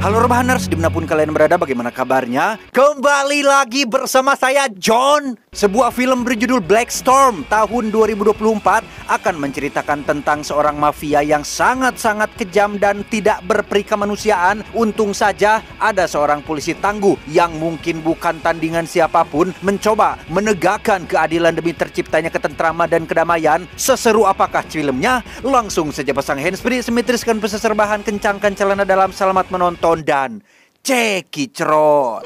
Halo Rebahaners, dimanapun kalian berada, bagaimana kabarnya? Kembali lagi bersama saya, John. Sebuah film berjudul Black Storm tahun 2024 akan menceritakan tentang seorang mafia yang sangat-sangat kejam dan tidak berperi kemanusiaan. Untung saja ada seorang polisi tangguh yang mungkin bukan tandingan siapapun mencoba menegakkan keadilan demi terciptanya ketentraman dan kedamaian. Seseru apakah filmnya? Langsung saja pasang handsfree, semitriskan pesesar bahan, kencangkan celana dalam, selamat menonton dan cekicrot.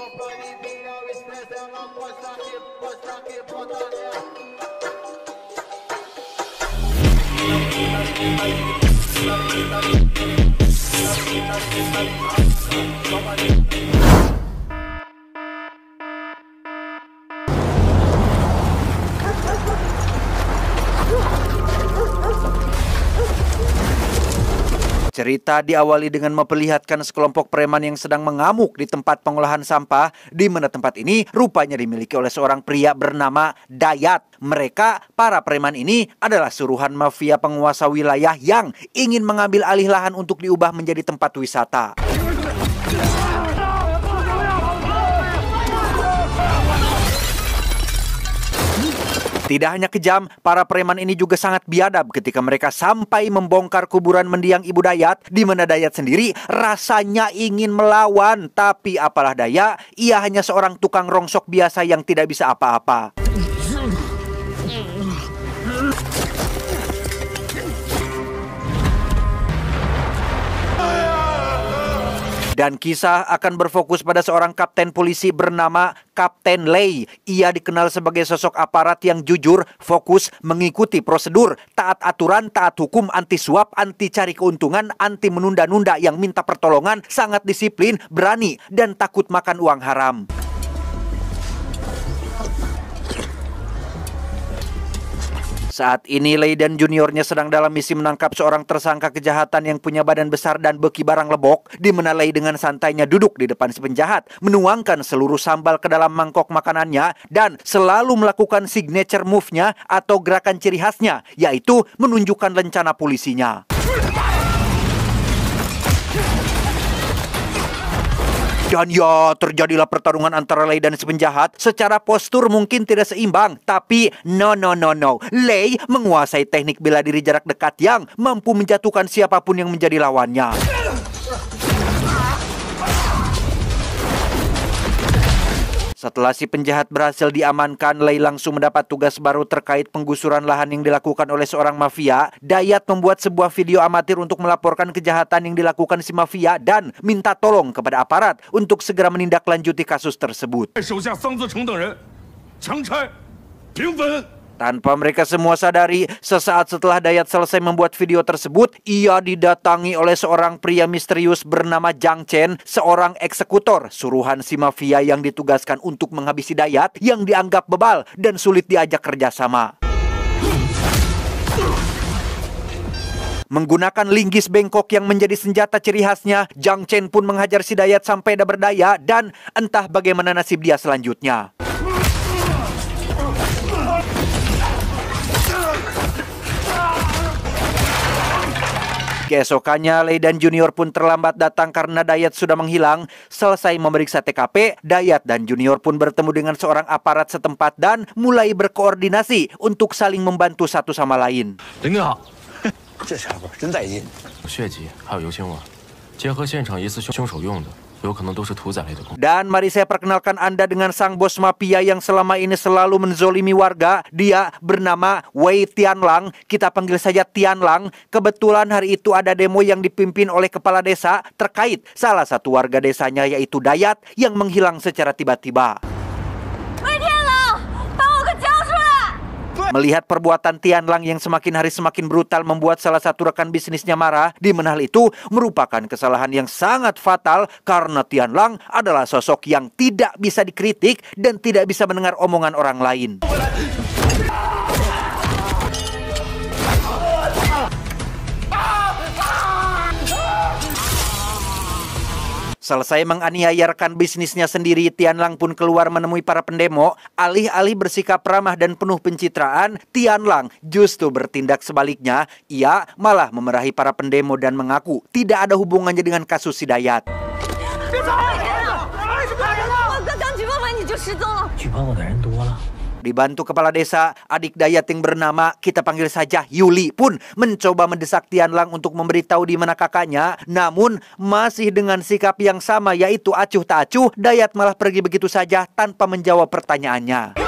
Cerita diawali dengan memperlihatkan sekelompok preman yang sedang mengamuk di tempat pengolahan sampah, di mana tempat ini rupanya dimiliki oleh seorang pria bernama Dayat. Mereka, para preman ini adalah suruhan mafia penguasa wilayah yang ingin mengambil alih lahan untuk diubah menjadi tempat wisata. Tidak hanya kejam, para preman ini juga sangat biadab ketika mereka sampai membongkar kuburan mendiang Ibu Dayat, di mana Dayat sendiri rasanya ingin melawan, tapi apalah daya, ia hanya seorang tukang rongsok biasa yang tidak bisa apa-apa. Dan kisah akan berfokus pada seorang kapten polisi bernama Kapten Lei. Ia dikenal sebagai sosok aparat yang jujur, fokus, mengikuti prosedur, taat aturan, taat hukum, anti suap, anti cari keuntungan, anti menunda-nunda, yang minta pertolongan, sangat disiplin, berani, dan takut makan uang haram. Saat ini Lei dan juniornya sedang dalam misi menangkap seorang tersangka kejahatan yang punya badan besar dan beki barang lebok, di mana Lei dengan santainya duduk di depan si penjahat, menuangkan seluruh sambal ke dalam mangkok makanannya, dan selalu melakukan signature move-nya atau gerakan ciri khasnya, yaitu menunjukkan lencana polisinya. Dan ya, terjadilah pertarungan antara Lei dan si penjahat. Secara postur mungkin tidak seimbang, tapi no. Lei menguasai teknik bela diri jarak dekat yang mampu menjatuhkan siapapun yang menjadi lawannya. Setelah si penjahat berhasil diamankan, Lei langsung mendapat tugas baru terkait penggusuran lahan yang dilakukan oleh seorang mafia. Dayat membuat sebuah video amatir untuk melaporkan kejahatan yang dilakukan si mafia dan minta tolong kepada aparat untuk segera menindaklanjuti kasus tersebut. Tanpa mereka semua sadari, sesaat setelah Dayat selesai membuat video tersebut, ia didatangi oleh seorang pria misterius bernama Jang Chen, seorang eksekutor suruhan si mafia yang ditugaskan untuk menghabisi Dayat yang dianggap bebal dan sulit diajak kerjasama. Menggunakan linggis bengkok yang menjadi senjata ciri khasnya, Jang Chen pun menghajar si Dayat sampai tak berdaya, dan entah bagaimana nasib dia selanjutnya. Keesokannya, Lei dan junior pun terlambat datang karena Dayat sudah menghilang. Selesai memeriksa TKP, Dayat dan junior pun bertemu dengan seorang aparat setempat dan mulai berkoordinasi untuk saling membantu satu sama lain. Dan mari saya perkenalkan Anda dengan sang bos mafia yang selama ini selalu menzolimi warga. Dia bernama Wei Tianlang. Kita panggil saja Tianlang. Kebetulan hari itu ada demo yang dipimpin oleh kepala desa terkait salah satu warga desanya, yaitu Dayat, yang menghilang secara tiba-tiba. Melihat perbuatan Tianlang yang semakin hari semakin brutal membuat salah satu rekan bisnisnya marah, di mana hal itu merupakan kesalahan yang sangat fatal karena Tianlang adalah sosok yang tidak bisa dikritik dan tidak bisa mendengar omongan orang lain. Selesai menganiaya rekan bisnisnya sendiri, Tianlang pun keluar menemui para pendemo. Alih-alih bersikap ramah dan penuh pencitraan, Tianlang justru bertindak sebaliknya. Ia malah memerahi para pendemo dan mengaku tidak ada hubungannya dengan kasus si Dayat. Dibantu kepala desa, adik Dayat yang bernama kita panggil saja Yuli pun mencoba mendesak Tianlang untuk memberitahu di mana kakaknya. Namun masih dengan sikap yang sama, yaitu acuh tak acuh, Dayat malah pergi begitu saja tanpa menjawab pertanyaannya.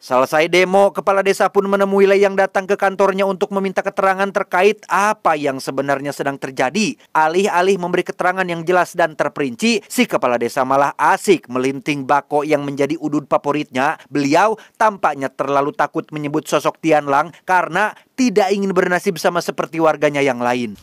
Selesai demo, kepala desa pun menemui Lei yang datang ke kantornya untuk meminta keterangan terkait apa yang sebenarnya sedang terjadi. Alih-alih memberi keterangan yang jelas dan terperinci, si kepala desa malah asik melinting bako yang menjadi udud favoritnya. Beliau tampaknya terlalu takut menyebut sosok Tianlang karena tidak ingin bernasib sama seperti warganya yang lain.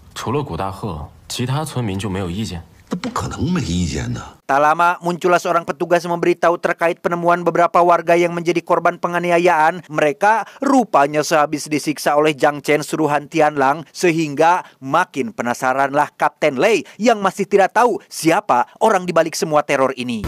Tak lama muncullah seorang petugas memberitahu terkait penemuan beberapa warga yang menjadi korban penganiayaan. Mereka rupanya sehabis disiksa oleh Jiang Chen suruhan Tianlang, sehingga makin penasaranlah Kapten Lei yang masih tidak tahu siapa orang di balik semua teror ini.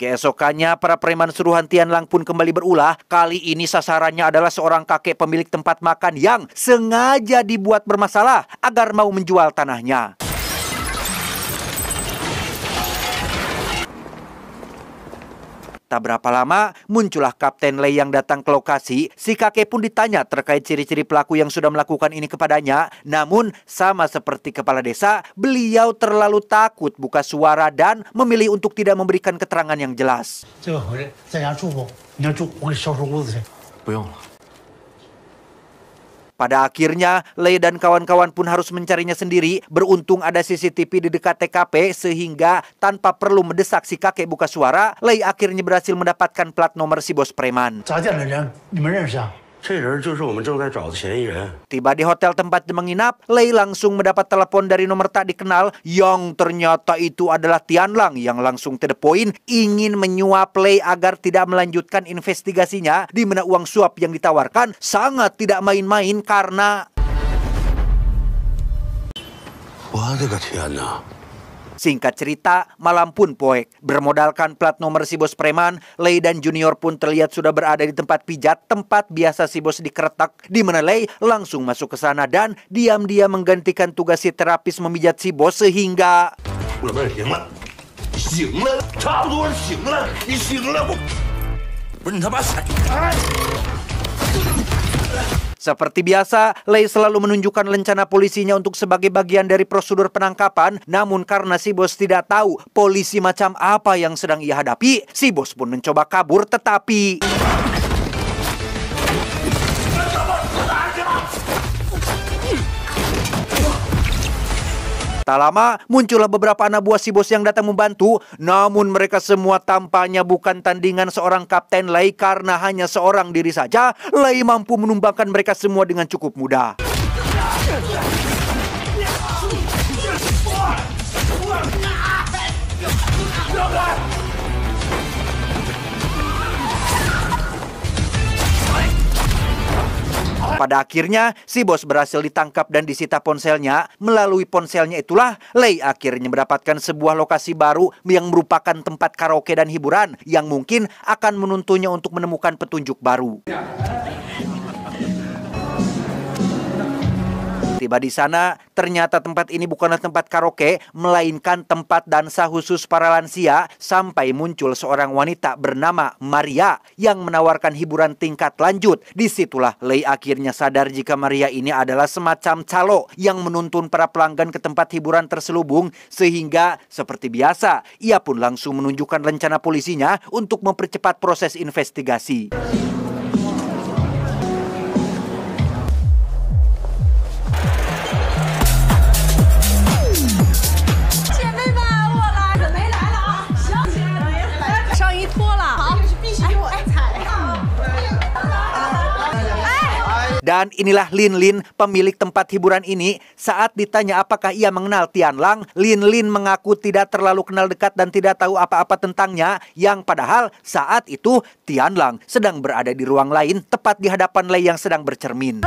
Keesokannya, para preman suruhan Tianlang pun kembali berulah. Kali ini sasarannya adalah seorang kakek pemilik tempat makan yang sengaja dibuat bermasalah agar mau menjual tanahnya. Tak berapa lama, muncullah Kapten Lei yang datang ke lokasi. Si kakek pun ditanya terkait ciri-ciri pelaku yang sudah melakukan ini kepadanya. Namun, sama seperti kepala desa, beliau terlalu takut buka suara dan memilih untuk tidak memberikan keterangan yang jelas. Pada akhirnya, Lei dan kawan-kawan pun harus mencarinya sendiri. Beruntung ada CCTV di dekat TKP sehingga tanpa perlu mendesak si kakek buka suara, Lei akhirnya berhasil mendapatkan plat nomor si bos preman. Tiba di hotel tempat menginap, Lei langsung mendapat telepon dari nomor tak dikenal yang ternyata itu adalah Tianlang yang langsung to the point ingin menyuap Lei agar tidak melanjutkan investigasinya, di mana uang suap yang ditawarkan sangat tidak main-main karena singkat cerita, malam pun poek. Bermodalkan plat nomor si bos preman, Lei dan Junior pun terlihat sudah berada di tempat pijat, tempat biasa si bos dikeretak, di mana Lei langsung masuk ke sana dan diam-diam menggantikan tugas si terapis memijat si bos sehingga seperti biasa, Lei selalu menunjukkan lencana polisinya untuk sebagai bagian dari prosedur penangkapan. Namun karena si bos tidak tahu polisi macam apa yang sedang ia hadapi, si bos pun mencoba kabur tetapi tak lama, muncullah beberapa anak buah si bos yang datang membantu. Namun mereka semua tampaknya bukan tandingan seorang Kapten Lei karena hanya seorang diri saja Lei mampu menumbangkan mereka semua dengan cukup mudah. Pada akhirnya, si bos berhasil ditangkap dan disita ponselnya. Melalui ponselnya itulah, Lei akhirnya mendapatkan sebuah lokasi baru yang merupakan tempat karaoke dan hiburan yang mungkin akan menuntunnya untuk menemukan petunjuk baru. Tiba di sana, ternyata tempat ini bukanlah tempat karaoke, melainkan tempat dansa khusus para lansia, sampai muncul seorang wanita bernama Maria yang menawarkan hiburan tingkat lanjut. Disitulah Lei akhirnya sadar jika Maria ini adalah semacam calo yang menuntun para pelanggan ke tempat hiburan terselubung, sehingga seperti biasa, ia pun langsung menunjukkan rencana polisinya untuk mempercepat proses investigasi. Dan inilah Lin Lin, pemilik tempat hiburan ini. Saat ditanya apakah ia mengenal Tianlang, Lin Lin mengaku tidak terlalu kenal dekat dan tidak tahu apa-apa tentangnya. Yang padahal saat itu Tianlang sedang berada di ruang lain, tepat di hadapan Lei yang sedang bercermin.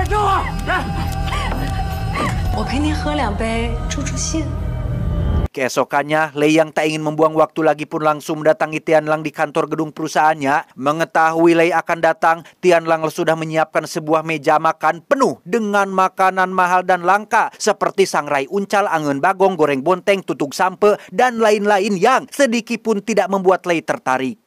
Keesokannya, Lei yang tak ingin membuang waktu lagi pun langsung mendatangi Tianlang di kantor gedung perusahaannya. Mengetahui Lei akan datang, Tianlang sudah menyiapkan sebuah meja makan penuh dengan makanan mahal dan langka seperti sangrai uncal, angeun bagong, goreng bonteng, tutug sampe, dan lain-lain yang sedikit pun tidak membuat Lei tertarik.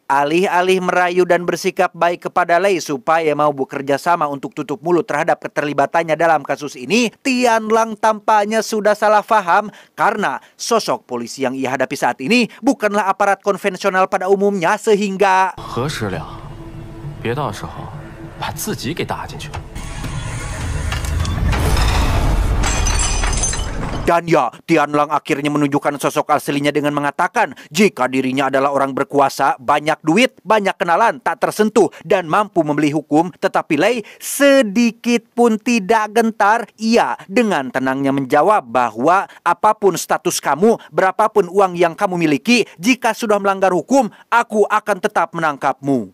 Alih-alih merayu dan bersikap baik kepada Lei supaya mau bekerja sama untuk tutup mulut terhadap keterlibatannya dalam kasus ini, Tianlang tampaknya sudah salah paham karena sosok polisi yang ia hadapi saat ini bukanlah aparat konvensional pada umumnya sehingga dan ya, Tianlang akhirnya menunjukkan sosok aslinya dengan mengatakan jika dirinya adalah orang berkuasa, banyak duit, banyak kenalan, tak tersentuh, dan mampu membeli hukum. Tetapi Lei sedikit pun tidak gentar. Ia dengan tenangnya menjawab bahwa apapun status kamu, berapapun uang yang kamu miliki, jika sudah melanggar hukum, aku akan tetap menangkapmu.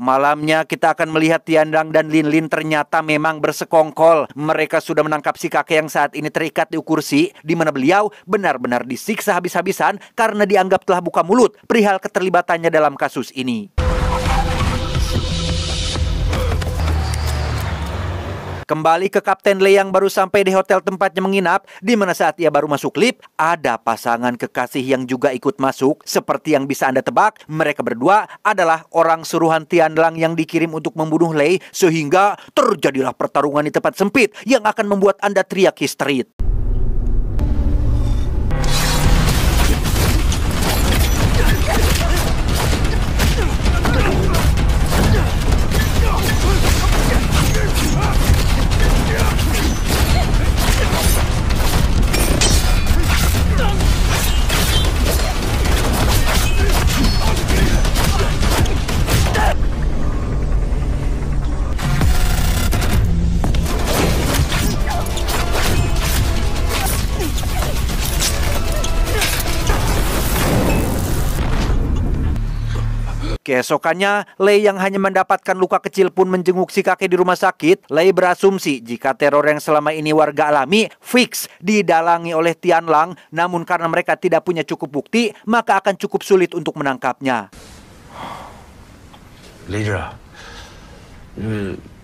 Malamnya kita akan melihat Tianlang dan Lin Lin ternyata memang bersekongkol. Mereka sudah menangkap si kakek yang saat ini terikat di kursi, di mana beliau benar-benar disiksa habis-habisan karena dianggap telah buka mulut perihal keterlibatannya dalam kasus ini. Kembali ke Kapten Lei yang baru sampai di hotel tempatnya menginap, di mana saat ia baru masuk lift, ada pasangan kekasih yang juga ikut masuk. Seperti yang bisa Anda tebak, mereka berdua adalah orang suruhan Tianlang yang dikirim untuk membunuh Lei, sehingga terjadilah pertarungan di tempat sempit yang akan membuat Anda teriak histeris. Keesokannya, Lei yang hanya mendapatkan luka kecil pun menjenguk si kakek di rumah sakit. Lei berasumsi jika teror yang selama ini warga alami fix didalangi oleh Tianlang, namun karena mereka tidak punya cukup bukti, maka akan cukup sulit untuk menangkapnya.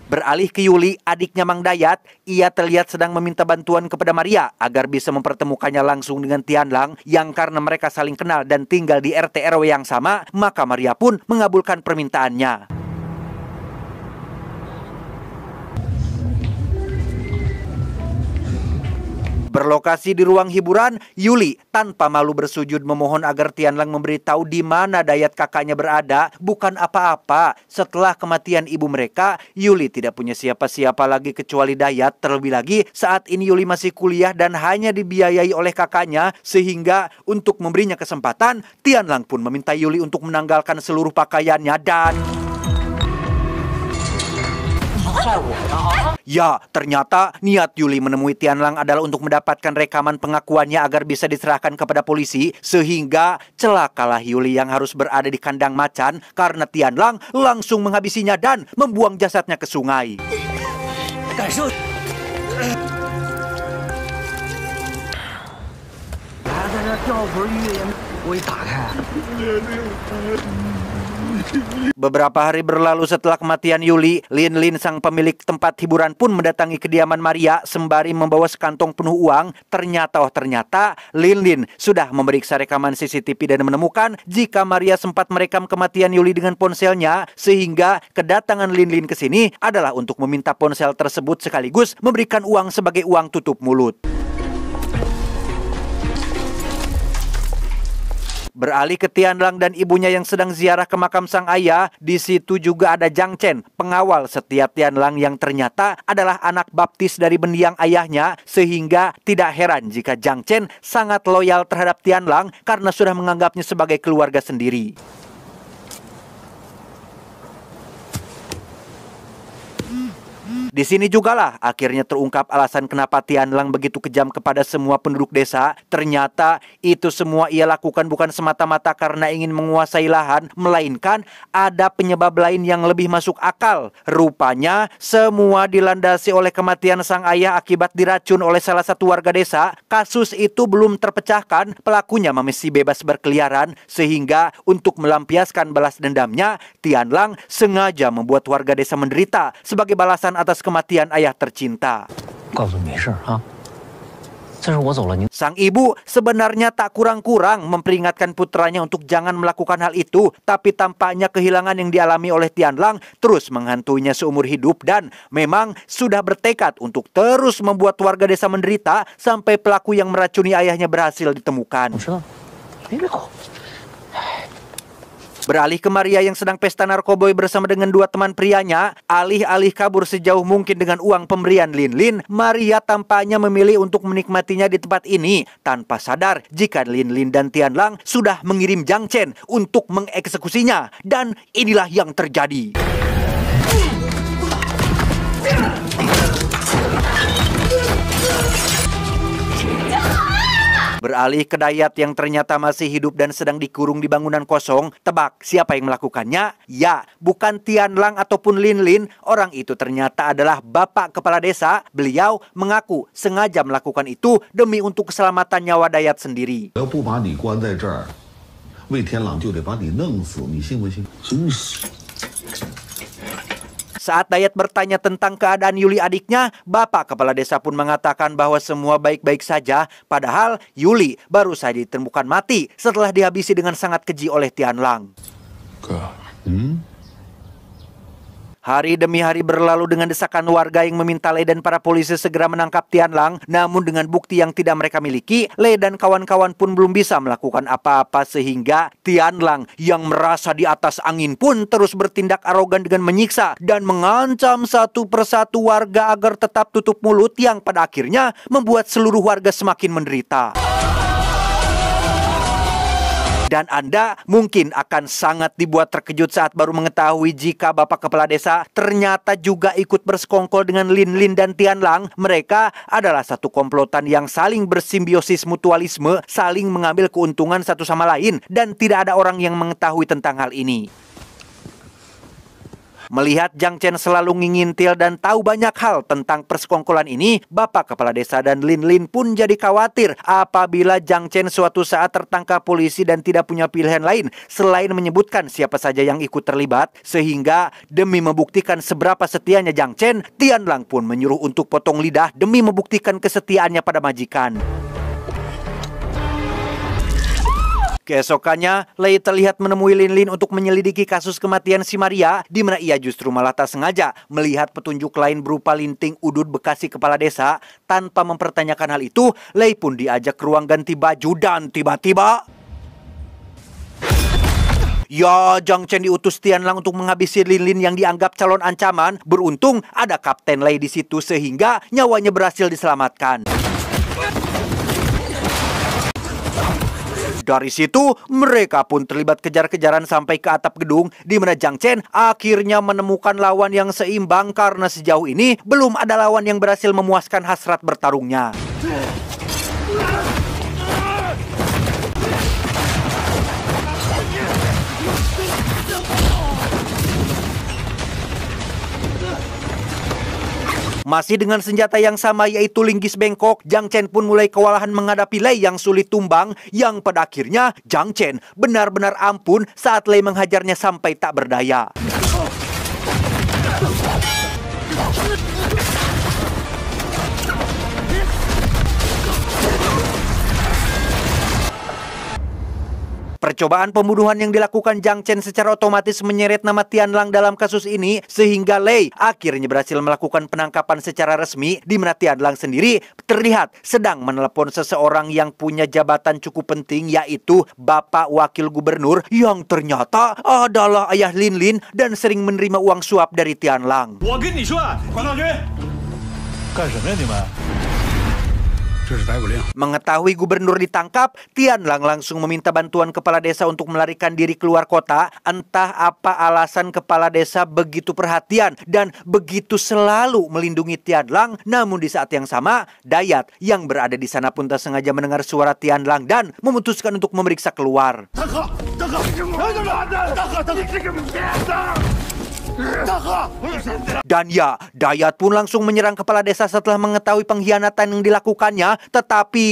Beralih ke Yuli, adiknya Mang Dayat, ia terlihat sedang meminta bantuan kepada Maria agar bisa mempertemukannya langsung dengan Tianlang, yang karena mereka saling kenal dan tinggal di RT RW yang sama, maka Maria pun mengabulkan permintaannya. Berlokasi di ruang hiburan, Yuli tanpa malu bersujud memohon agar Tianlang memberitahu di mana Dayat kakaknya berada. Bukan apa-apa, setelah kematian ibu mereka, Yuli tidak punya siapa-siapa lagi kecuali Dayat. Terlebih lagi, saat ini Yuli masih kuliah dan hanya dibiayai oleh kakaknya, sehingga untuk memberinya kesempatan, Tianlang pun meminta Yuli untuk menanggalkan seluruh pakaiannya dan... ya, ternyata niat Yuli menemui Tianlang adalah untuk mendapatkan rekaman pengakuannya agar bisa diserahkan kepada polisi, sehingga celakalah Yuli yang harus berada di kandang macan karena Tianlang langsung menghabisinya dan membuang jasadnya ke sungai. Beberapa hari berlalu setelah kematian Yuli, Lin Lin sang pemilik tempat hiburan pun mendatangi kediaman Maria sembari membawa sekantong penuh uang. Ternyata Lin Lin sudah memeriksa rekaman CCTV dan menemukan jika Maria sempat merekam kematian Yuli dengan ponselnya, sehingga kedatangan Lin Lin ke sini adalah untuk meminta ponsel tersebut sekaligus memberikan uang sebagai uang tutup mulut. Beralih ke Tianlang dan ibunya yang sedang ziarah ke makam sang ayah, di situ juga ada Jiang Chen, pengawal setia Tianlang yang ternyata adalah anak baptis dari mendiang ayahnya, sehingga tidak heran jika Jiang Chen sangat loyal terhadap Tianlang karena sudah menganggapnya sebagai keluarga sendiri. Di Di sini jugalah akhirnya terungkap alasan kenapa Tianlang begitu kejam kepada semua penduduk desa. Ternyata itu semua ia lakukan bukan semata-mata karena ingin menguasai lahan, melainkan ada penyebab lain yang lebih masuk akal. Rupanya semua dilandasi oleh kematian sang ayah akibat diracun oleh salah satu warga desa. Kasus itu belum terpecahkan, pelakunya masih bebas berkeliaran, sehingga untuk melampiaskan balas dendamnya, Tianlang sengaja membuat warga desa menderita sebagai balasan atas kematian ayah tercinta. Sang ibu sebenarnya tak kurang-kurang memperingatkan putranya untuk jangan melakukan hal itu, tapi tampaknya kehilangan yang dialami oleh Tianlang terus menghantuinya seumur hidup dan memang sudah bertekad untuk terus membuat warga desa menderita sampai pelaku yang meracuni ayahnya berhasil ditemukan. Beralih ke Maria yang sedang pesta narkoboy bersama dengan dua teman prianya, alih-alih kabur sejauh mungkin dengan uang pemberian Lin Lin, Maria tampaknya memilih untuk menikmatinya di tempat ini, tanpa sadar jika Lin Lin dan Tianlang sudah mengirim Jiang Chen untuk mengeksekusinya. Dan inilah yang terjadi. Beralih ke Dayat yang ternyata masih hidup dan sedang dikurung di bangunan kosong. Tebak siapa yang melakukannya? Ya, bukan Tianlang ataupun Lin Lin. Orang itu ternyata adalah bapak kepala desa. Beliau mengaku sengaja melakukan itu demi untuk keselamatan nyawa Dayat sendiri. Saat Dayat bertanya tentang keadaan Yuli adiknya, bapak kepala desa pun mengatakan bahwa semua baik-baik saja. Padahal Yuli baru saja ditemukan mati setelah dihabisi dengan sangat keji oleh Tianlang. Hari demi hari berlalu dengan desakan warga yang meminta Lei dan para polisi segera menangkap Tianlang. Namun dengan bukti yang tidak mereka miliki, Lei dan kawan-kawan pun belum bisa melakukan apa-apa, sehingga Tianlang yang merasa di atas angin pun terus bertindak arogan dengan menyiksa dan mengancam satu persatu warga agar tetap tutup mulut, yang pada akhirnya membuat seluruh warga semakin menderita. Dan Anda mungkin akan sangat dibuat terkejut saat baru mengetahui jika bapak kepala desa ternyata juga ikut bersekongkol dengan Lin Lin dan Tianlang. Mereka adalah satu komplotan yang saling bersimbiosis mutualisme, saling mengambil keuntungan satu sama lain, dan tidak ada orang yang mengetahui tentang hal ini. Melihat Jiang Chen selalu ngingintil dan tahu banyak hal tentang persekongkolan ini, bapak kepala desa dan Lin Lin pun jadi khawatir apabila Jiang Chen suatu saat tertangkap polisi dan tidak punya pilihan lain selain menyebutkan siapa saja yang ikut terlibat. Sehingga demi membuktikan seberapa setianya Jiang Chen, Tianlang pun menyuruh untuk potong lidah demi membuktikan kesetiaannya pada majikan. Keesokannya, Lei terlihat menemui Lin Lin untuk menyelidiki kasus kematian si Maria, di mana ia justru malah tak sengaja melihat petunjuk lain berupa linting udut bekas si kepala desa. Tanpa mempertanyakan hal itu, Lei pun diajak ke ruang ganti baju dan tiba-tiba Jiang Chen diutus Tianlang untuk menghabisi Lin Lin yang dianggap calon ancaman. Beruntung ada Kapten Lei di situ sehingga nyawanya berhasil diselamatkan. Dari situ, mereka pun terlibat kejar-kejaran sampai ke atap gedung, di mana Jiang Chen akhirnya menemukan lawan yang seimbang karena sejauh ini belum ada lawan yang berhasil memuaskan hasrat bertarungnya. Masih dengan senjata yang sama yaitu linggis bengkok, Jiang Chen pun mulai kewalahan menghadapi Lei yang sulit tumbang, yang pada akhirnya Jiang Chen benar-benar ampun saat Lei menghajarnya sampai tak berdaya. Percobaan pembunuhan yang dilakukan Jiang Chen secara otomatis menyeret nama Tianlang dalam kasus ini, sehingga Lei akhirnya berhasil melakukan penangkapan secara resmi, di mana Tianlang sendiri terlihat sedang menelepon seseorang yang punya jabatan cukup penting, yaitu Bapak Wakil Gubernur yang ternyata adalah ayah Lin Lin dan sering menerima uang suap dari Tianlang. Mengetahui gubernur ditangkap, Tianlang langsung meminta bantuan kepala desa untuk melarikan diri keluar kota. Entah apa alasan kepala desa begitu perhatian dan begitu selalu melindungi Tianlang. Namun di saat yang sama, Dayat yang berada di sana pun tak sengaja mendengar suara Tianlang dan memutuskan untuk memeriksa keluar. Dan ya, Dayat pun langsung menyerang kepala desa setelah mengetahui pengkhianatan yang dilakukannya. Tetapi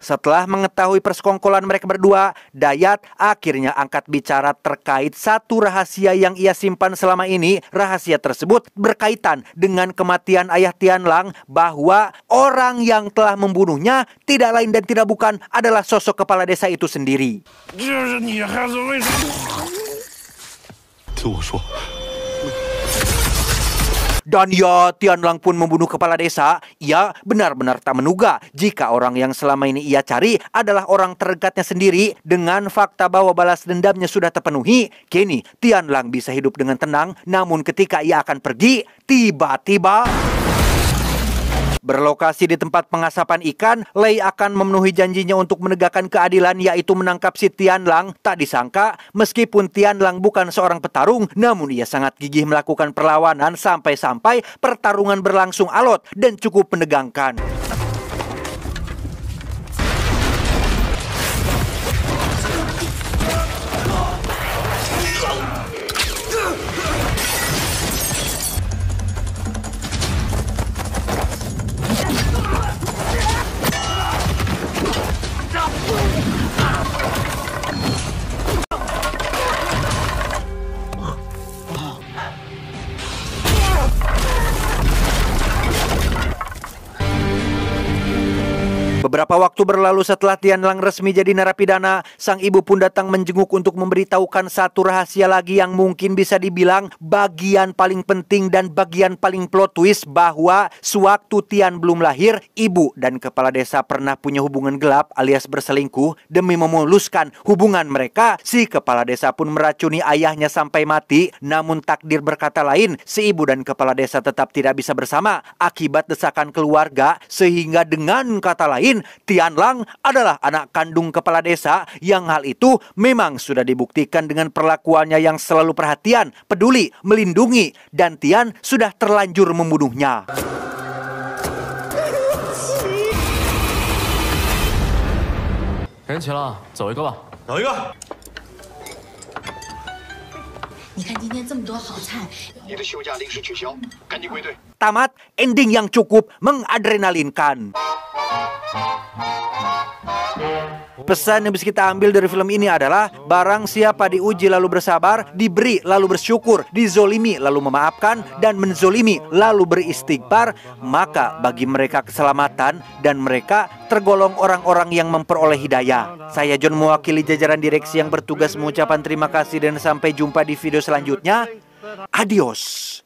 setelah mengetahui persekongkolan mereka berdua, Dayat akhirnya angkat bicara terkait satu rahasia yang ia simpan selama ini. Rahasia tersebut berkaitan dengan kematian ayah Tianlang, bahwa orang yang telah membunuhnya tidak lain dan tidak bukan adalah sosok kepala desa itu sendiri. Dan ya, Tianlang pun membunuh kepala desa. Ia benar-benar tak menduga jika orang yang selama ini ia cari adalah orang terdekatnya sendiri. Dengan fakta bahwa balas dendamnya sudah terpenuhi, kini Tianlang bisa hidup dengan tenang. Namun ketika ia akan pergi, tiba-tiba berlokasi di tempat pengasapan ikan, Lei akan memenuhi janjinya untuk menegakkan keadilan, yaitu menangkap si Tianlang. Tak disangka, meskipun Tianlang bukan seorang petarung, namun ia sangat gigih melakukan perlawanan sampai-sampai pertarungan berlangsung alot dan cukup menegangkan. Beberapa waktu berlalu setelah Tianlang resmi jadi narapidana, sang ibu pun datang menjenguk untuk memberitahukan satu rahasia lagi yang mungkin bisa dibilang bagian paling penting dan bagian paling plot twist, bahwa sewaktu Tian belum lahir, ibu dan kepala desa pernah punya hubungan gelap alias berselingkuh. Demi memuluskan hubungan mereka, si kepala desa pun meracuni ayahnya sampai mati. Namun takdir berkata lain, si ibu dan kepala desa tetap tidak bisa bersama akibat desakan keluarga, sehingga dengan kata lain, Tianlang adalah anak kandung kepala desa, yang hal itu memang sudah dibuktikan dengan perlakuannya yang selalu perhatian, peduli, melindungi, dan Tian sudah terlanjur membunuhnya. Tamat ending yang cukup mengadrenalinkan. Pesan yang bisa kita ambil dari film ini adalah, barang siapa diuji lalu bersabar, diberi lalu bersyukur, dizolimi lalu memaafkan, dan menzolimi lalu beristighfar, maka bagi mereka keselamatan dan mereka tergolong orang-orang yang memperoleh hidayah. Saya John mewakili jajaran direksi yang bertugas mengucapkan terima kasih dan sampai jumpa di video selanjutnya. Adios.